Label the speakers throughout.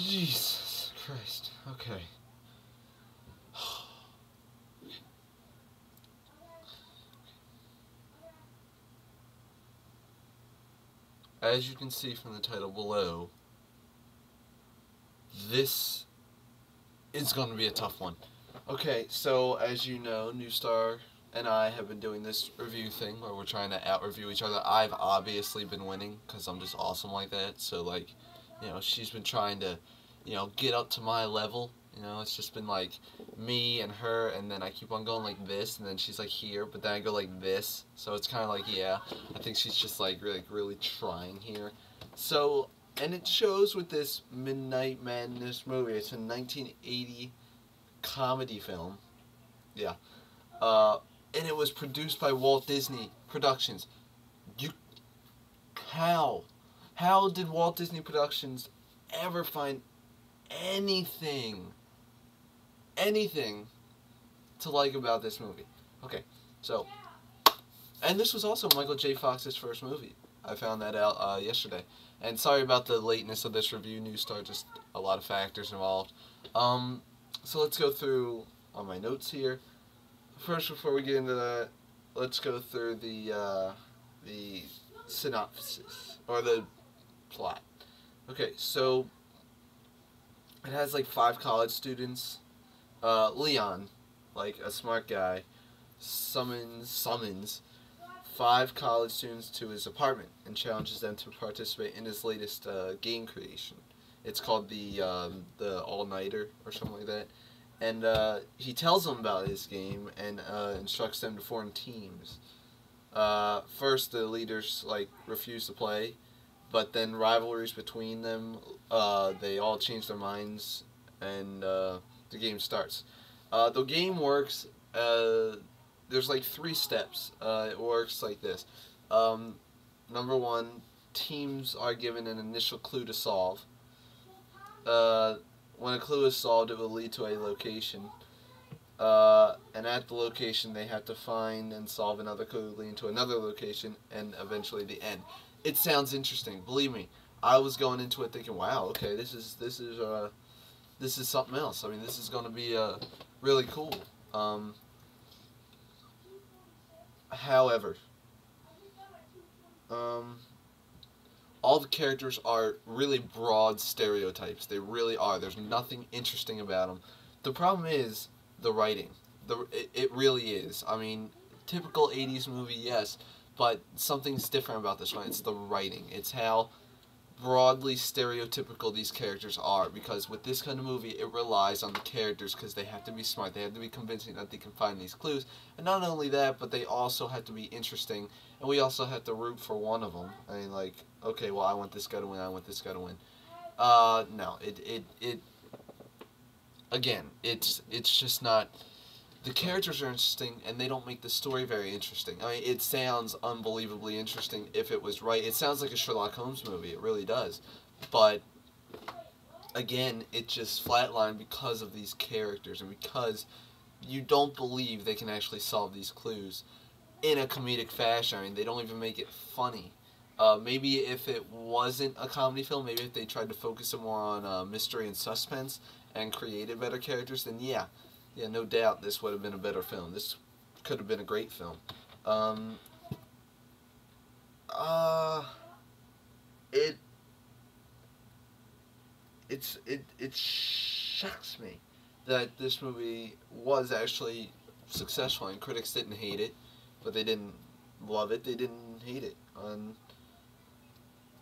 Speaker 1: Jesus Christ. Okay. As you can see from the title below, this is going to be a tough one. Okay, so as you know, New Star and I have been doing this review thing where we're trying to out-review each other. I've obviously been winning because I'm just awesome like that. So, like, she's been trying to, get up to my level. It's just been like me and her, and then I keep on going like this, and then she's like here, but then I go like this. So it's kind of like, yeah, I think she's just like really trying here. So, and it shows with this Midnight Madness movie. It's a 1980 comedy film. Yeah. Uh, and it was produced by Walt Disney Productions. You, how? How did Walt Disney Productions ever find anything to like about this movie? Okay, so, and this was also Michael J. Fox's first movie. I found that out yesterday. And sorry about the lateness of this review, New Star, just a lot of factors involved. So let's go through on my notes here. First, before we get into that, let's go through the synopsis, or the plot. Okay, so it has like 5 college students. Leon, like a smart guy, summons 5 college students to his apartment and challenges them to participate in his latest game creation. It's called the All-Nighter or something like that. And he tells them about his game and instructs them to form teams. First, the leaders refuse to play, but then rivalries between them, they all change their minds, and the game starts. The game works. There's 3 steps. It works like this. Number 1, teams are given an initial clue to solve. When a clue is solved, it will lead to a location. And at the location, they have to find and solve another clue leading to another location, and eventually the end. It sounds interesting. Believe me, I was going into it thinking, wow, okay, this is something else. I mean, this is going to be really cool. However, all the characters are really broad stereotypes. They really are. There's nothing interesting about them. The problem is the writing. It really is. I mean, typical 80s movie, yes, but something's different about this one. It's the writing. It's how broadly stereotypical these characters are, because with this kind of movie, it relies on the characters because they have to be smart. They have to be convincing that they can find these clues. And not only that, but they also have to be interesting, and we also have to root for one of them. I mean, okay, well, I want this guy to win, I want this guy to win. No, again, it's just not. The characters are interesting, and they don't make the story very interesting. I mean, it sounds unbelievably interesting if it was right. It sounds like a Sherlock Holmes movie. It really does. But, again, it just flatlined because of these characters, and because you don't believe they can actually solve these clues in a comedic fashion. I mean, they don't even make it funny. Maybe if it wasn't a comedy film, maybe if they tried to focus it more on mystery and suspense and created better characters, then yeah, no doubt this would have been a better film. This could have been a great film. It shocks me that this movie was actually successful, and critics didn't hate it, but they didn't love it. They didn't hate it.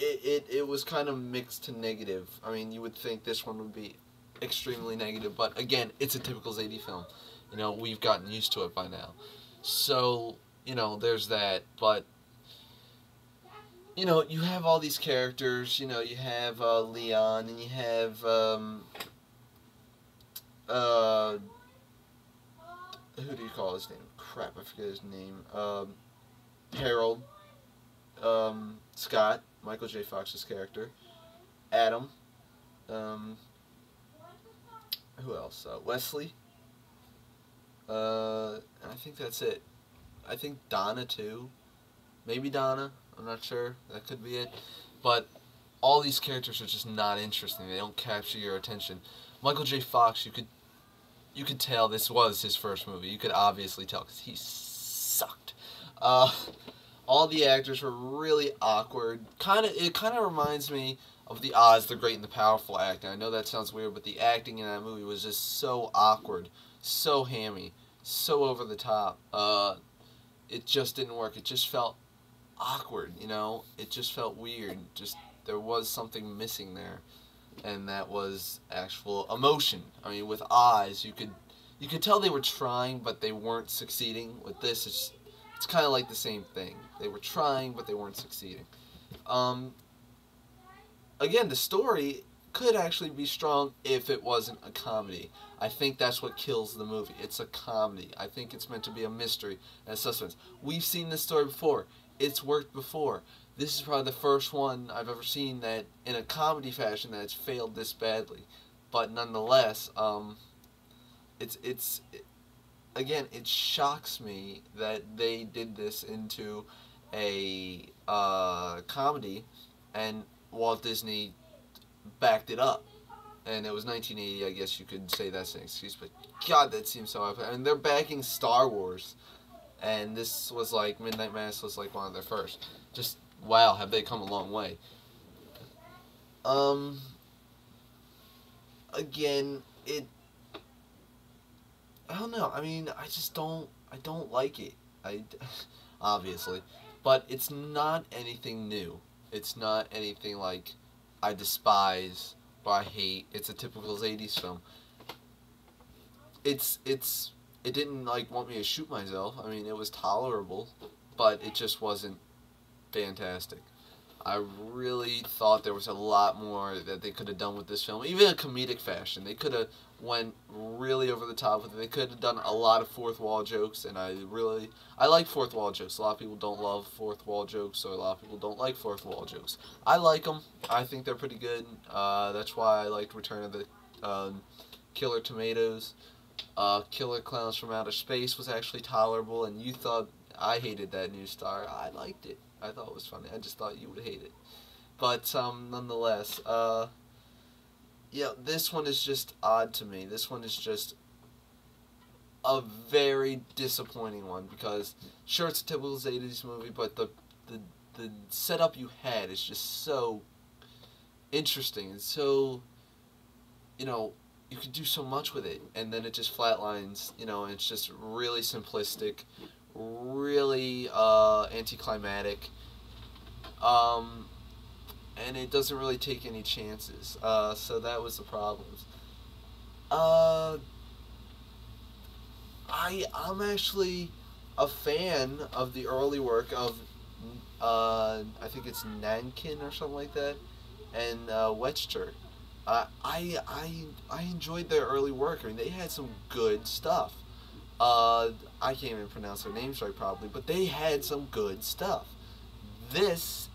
Speaker 1: It was kind of mixed to negative. I mean, you would think this one would be extremely negative, but again, it's a typical Zadie film. We've gotten used to it by now. So, there's that, but, you have all these characters. You have Leon, and you have, who do you call his name? Crap, I forget his name. Harold, Scott, Michael J. Fox's character, Adam, who else? Wesley. I think that's it. I think Donna too. Maybe Donna. I'm not sure. That could be it. But all these characters are just not interesting. They don't capture your attention. Michael J. Fox, you could tell this was his first movie. You could obviously tell because he sucked. Uh, all the actors were really awkward. It kind of reminds me of the Oz, the Great and the Powerful acting. I know that sounds weird, but the acting in that movie was just so awkward, so hammy, so over the top. It just didn't work. It just felt awkward, you know? It just felt weird. Just there was something missing there, and that was actual emotion. I mean, with Oz, you could tell they were trying, but they weren't succeeding. With this, it's kind of like the same thing. They were trying, but they weren't succeeding. Again, the story could actually be strong if it wasn't a comedy. I think that's what kills the movie. It's a comedy. I think it's meant to be a mystery and a suspense. We've seen this story before. It's worked before. This is probably the first one I've ever seen that, in a comedy fashion, that's failed this badly. But nonetheless, again, it shocks me that they did this into a comedy, and Walt Disney backed it up. And it was 1980, I guess you could say that's an excuse, but God, that seems so awful. And they're backing Star Wars, and this was like, Midnight Mass was like one of their first. Just, wow, have they come a long way. Again, I don't know, I mean, I don't like it. Obviously. But it's not anything new. It's not anything like I despise or I hate. It's a typical 80s film. It didn't like want me to shoot myself. I mean, it was tolerable, but it just wasn't fantastic. I really thought there was a lot more that they could have done with this film, even in a comedic fashion. They could have went really over the top with it. They could have done a lot of fourth wall jokes, and I like fourth wall jokes. A lot of people don't love fourth wall jokes, or a lot of people don't like fourth wall jokes. I like them. I think they're pretty good. That's why I liked Return of the Killer Tomatoes. Killer Clowns from Outer Space was actually tolerable, and you thought I hated that New Star. I liked it. I thought it was funny. I just thought you would hate it. But nonetheless, yeah, this one is just odd to me. This one is just a very disappointing one because, sure, it's a typical 80s movie, but the setup you had is just so interesting and so, you know, you could do so much with it, and then it just flatlines, you know, and it's just really simplistic, really anticlimactic, and it doesn't really take any chances. So that was the problem. I'm actually a fan of the early work of I think it's Nankin or something like that, and Wetcher. I enjoyed their early work. I mean, they had some good stuff. I can't even pronounce their names right probably, but they had some good stuff. This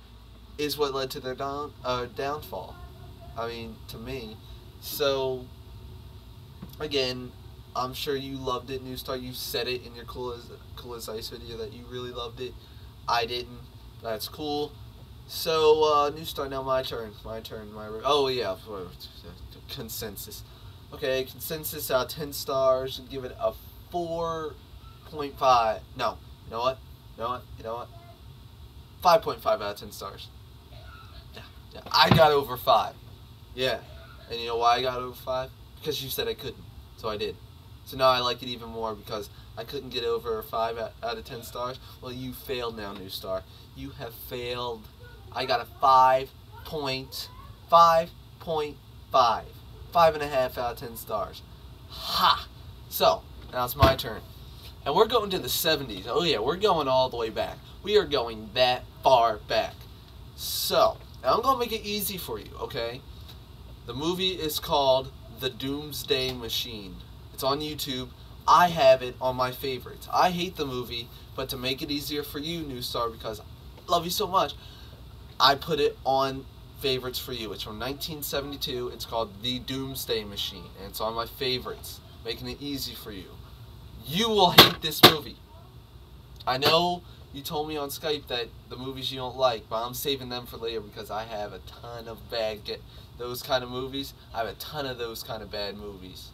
Speaker 1: is what led to their downfall. I mean, to me. So, again, I'm sure you loved it, New Star. You said it in your Cool as Ice video that you really loved it. I didn't. That's cool. So, New Star, now my turn. Oh, yeah, consensus. Okay, consensus out of 10 stars. Give it a 4.5. No, you know what? 5.5 out of 10 stars. Yeah, I got over 5. Yeah, and you know why I got over 5? Because you said I couldn't, so I did. So now I like it even more because I couldn't get over 5 out of 10 stars. Well, you failed now, New Star. You have failed. I got a 5.5. 5.5 out of 10 stars. Ha! So, now it's my turn. And we're going to the 70s. Oh yeah, we're going all the way back. We are going that far back. So, now I'm going to make it easy for you, okay? The movie is called The Doomsday Machine. It's on YouTube. I have it on my favorites. I hate the movie, but to make it easier for you, New Star, because I love you so much, I put it on favorites for you. It's from 1972. It's called The Doomsday Machine, and it's on my favorites, making it easy for you. You will hate this movie. I know you told me on Skype that the movies you don't like, but I'm saving them for later because I have a ton of those kind of movies. I have a ton of those kind of bad movies.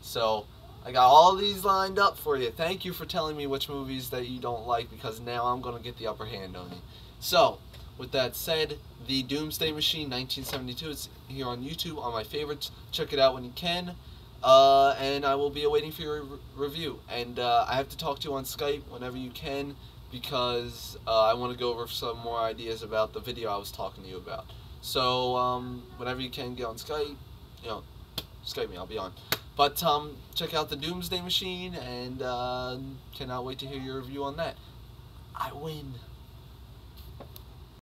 Speaker 1: So I got all these lined up for you. Thank you for telling me which movies that you don't like, because now I'm going to get the upper hand on you. So, with that said, The Doomsday Machine 1972 is here on YouTube on my favorites. Check it out when you can. And I will be awaiting for your review. And I have to talk to you on Skype whenever you can, because I want to go over some more ideas about the video I was talking to you about. So, whenever you can, get on Skype. You know, Skype me, I'll be on. But check out The Doomsday Machine, and cannot wait to hear your review on that. I win.